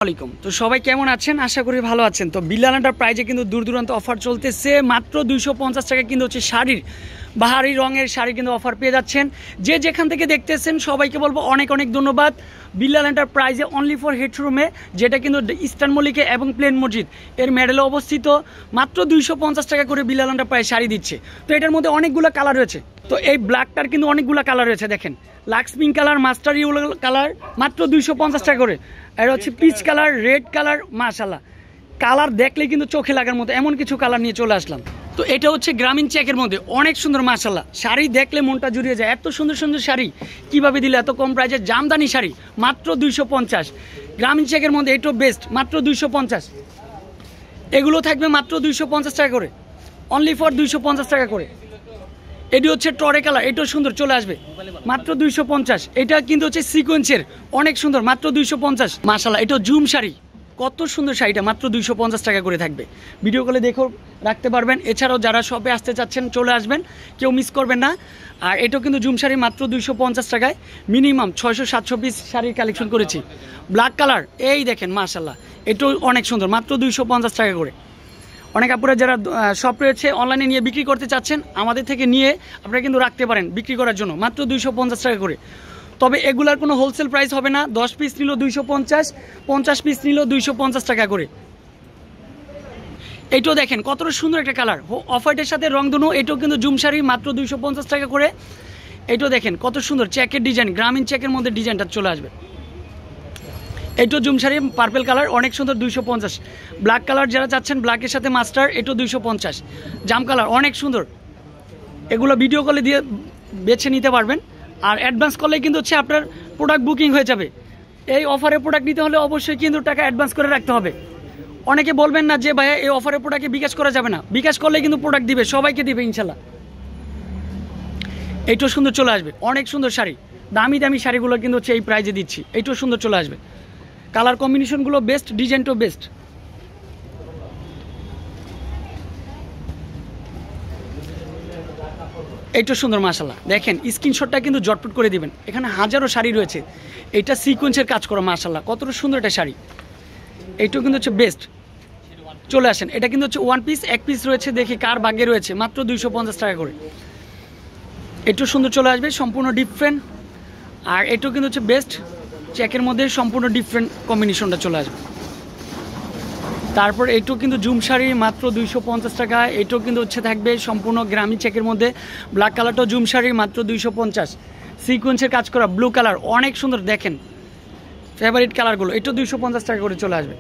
আলাইকুম। তো সবাই কেমন আছেন? আশা করি ভালো আছেন। তো বিল্লাল এন্টারপ্রাইজে কিন্তু দূর দূরান্ত অফার চলতেছে। মাত্র 250 টাকা কিন্তু হচ্ছে শাড়ির বাহারি রঙের শাড়ি কিন্তু অফার পেয়ে যাচ্ছেন। যে যেখান থেকে দেখতেছেন সবাইকে বলবো অনেক অনেক ধন্যবাদ। বিল্লাল এন্টারপ্রাইজে অনলি ফর হেড শোরুমে, যেটা কিন্তু ইস্টার্ন মল্লিকে এবং প্লেন মসজিদ এর মেডেলে অবস্থিত, মাত্র 250 টাকা করে বিল্লাল এন্টারপ্রাইজ শাড়ি দিচ্ছে। তো এটার মধ্যে অনেকগুলো কালার রয়েছে। তো এই ব্ল্যাকটার কিন্তু অনেকগুলো কালার রয়েছে, দেখেন lux pink colour, mustard yellow colour, মাত্র 250 টাকা করে। এটা হচ্ছে পিচ কালার, রেড কালার, মাশাআল্লাহ কালার দেখলে কিন্তু চোখে লাগার মতো এমন কিছু কালার নিয়ে চলে আসলাম। তো এটা হচ্ছে গ্রামীণ চেকের মধ্যে অনেক সুন্দর, মাশাআল্লাহ শাড়ি দেখলে মনটা জুড়িয়ে যায়। এত সুন্দর সুন্দর শাড়ি কিভাবে দিলে এত কম প্রাইসে? জামদানি শাড়ি মাত্র 250। গ্রামীণ চেকের মধ্যে এটাও বেস্ট, মাত্র 250। এগুলো থাকবে মাত্র 250 টাকা করে, অনলি ফর 250 টাকা করে। এটি হচ্ছে টরে কালার, এটাও সুন্দর, চলে আসবে মাত্র 250। এটা কিন্তু হচ্ছে সিকোয়েন্সের, অনেক সুন্দর, মাত্র 250। মাশাআল্লাহ এটাও জুম শাড়ি, কত সুন্দর শাড়িটা, মাত্র 250 টাকা করে থাকবে। ভিডিও কলে দেখেও রাখতে পারবেন। এছাড়াও যারা শপে আসতে চাচ্ছেন চলে আসবেন, কেউ মিস করবেন না। আর এটাও কিন্তু জুম শাড়ি, মাত্র 250 টাকায় মিনিমাম 600-700 পিস শাড়ির কালেকশন করেছি। ব্ল্যাক কালার, এই দেখেন মাশাআল্লাহ এটাও অনেক সুন্দর, মাত্র 250 টাকা করে। অনেক আপুরা যারা শপ রয়েছে অনলাইনে নিয়ে বিক্রি করতে চাচ্ছেন, আমাদের থেকে নিয়ে আপনারা কিন্তু রাখতে পারেন বিক্রি করার জন্য, মাত্র 250 টাকা করে। তবে এগুলার কোনো হোলসেল প্রাইস হবে না। 10 পিস নিল 250, 50 পিস নিল 250 টাকা করে। এইটাও দেখেন কতটা সুন্দর একটা কালার, অফ হোয়াইটের সাথে রংধনু। এটাও কিন্তু জুম শাড়ি, মাত্র 250 টাকা করে। এটাও দেখেন কত সুন্দর চেকের ডিজাইন, গ্রামীণ চেকের মধ্যে ডিজাইনটা চলে আসবে। এটাও জুম শাড়ি, পার্পেল কালার, অনেক সুন্দর, 250। ব্ল্যাক কালার যারা চাচ্ছেন, ব্ল্যাকের সাথে মাস্টার, এটাও 250। জাম কালার অনেক সুন্দর, এগুলো ভিডিও কলে দিয়ে বেছে নিতে পারবেন। আর অ্যাডভান্স করলে কিন্তু হচ্ছে আপনার প্রোডাক্ট বুকিং হয়ে যাবে। এই অফারে প্রোডাক্ট নিতে হলে অবশ্যই কিন্তু টাকা অ্যাডভান্স করে রাখতে হবে। অনেকে বলবেন না যে ভাইয়া এই অফারে প্রোডাক্টে বিকাশ করা যাবে না, বিকাশ করলে কিন্তু প্রোডাক্ট দিবে, সবাইকে দিবে ইনশাল্লাহ। এইটাও সুন্দর চলে আসবে, অনেক সুন্দর শাড়ি, দামি দামি শাড়িগুলো কিন্তু হচ্ছে এই প্রাইজে দিচ্ছি। এইটাও সুন্দর চলে আসবে, কালার কম্বিনেশনগুলো বেস্ট, ডিজাইনটাও বেস্ট। এইটা সুন্দর মাশাআল্লাহ, দেখেন স্ক্রিনশটটা কিন্তু জটপট করে দিবেন। এখানে হাজারো শাড়ি রয়েছে, এটা সিকোয়েন্সের কাজ করা, মাশাআল্লাহ কতটা সুন্দর একটা শাড়ি। এইটাও কিন্তু হচ্ছে বেস্ট, চলে আসেন। এটা কিন্তু হচ্ছে ওয়ান পিস, এক পিস রয়েছে, দেখি কার ভাগ্যে রয়েছে, মাত্র 250 টাকা করে। এটাও সুন্দর চলে আসবে, সম্পূর্ণ ডিফারেন্ট। আর এটাও কিন্তু হচ্ছে বেস্ট, চেকের মধ্যে সম্পূর্ণ ডিফারেন্ট কম্বিনেশনটা চলে আসবে। তারপর এটাও কিন্তু জুম শাড়ি, মাত্র 250 টাকা। এটাও কিন্তু হচ্ছে থাকবে সম্পূর্ণ গ্রামীণ চেকের মধ্যে। ব্ল্যাক কালারটাও জুম শাড়ি, মাত্র 250। সিকোয়েন্সের কাজ করা ব্লু কালার, অনেক সুন্দর, দেখেন ফেভারিট কালারগুলো। এটাও 250 টাকা করে চলে আসবে।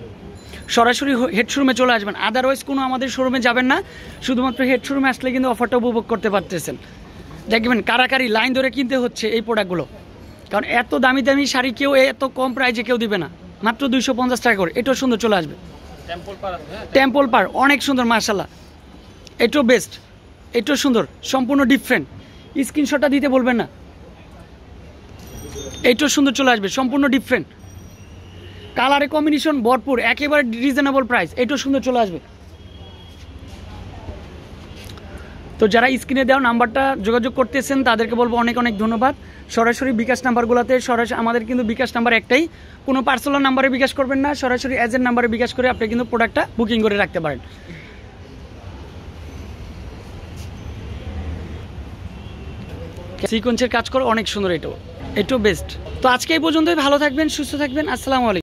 সরাসরি হেড শোরুমে চলে আসবেন, আদারওয়াইজ কোনো আমাদের শোরুমে যাবেন না। শুধুমাত্র হেড শোরুমে আসলে কিন্তু অফারটা উপভোগ করতে পারতেছেন। দেখবেন কারাকারি লাইন ধরে কিনতে হচ্ছে এই প্রোডাক্টগুলো, কারণ এত দামি দামি শাড়ি কেউ এত কম প্রাইসে কেউ দিবে না, মাত্র 250 টাকা করে। এটাও সুন্দর চলে আসবে, টেম্পল পার, অনেক সুন্দর মাশাআল্লাহ। এটাও বেস্ট, এটাও সুন্দর, সম্পূর্ণ ডিফারেন্ট, স্ক্রিনশটটা দিতে বলবেন না। এটাও সুন্দর চলে আসবে, সম্পূর্ণ ডিফারেন্ট, কালারে কম্বিনেশন ভরপুর, একেবারে রিজনেবল প্রাইস। এটাও সুন্দর চলে আসবে। তো যারা স্ক্রিনে দেওয়া নাম্বারটা যোগাযোগ করতেছেন তাদেরকে বলবো অনেক অনেক ধন্যবাদ। সরাসরি বিকাশ নাম্বারগুলোতে সরাসরি, আমাদের কিন্তু বিকাশ নাম্বার একটাই, কোনো পার্সোনাল নাম্বারে বিকাশ করবেন না, সরাসরি এজেন্ট নাম্বারে বিকাশ করে আপনি কিন্তু প্রোডাক্টটা বুকিং করে রাখতে পারেন। সিকোয়েন্সের কাজ করে অনেক সুন্দর, এটাও বেস্ট। তো আজকে এই পর্যন্তই, ভালো থাকবেন, সুস্থ থাকবেন, আসসালামু আলাইকুম।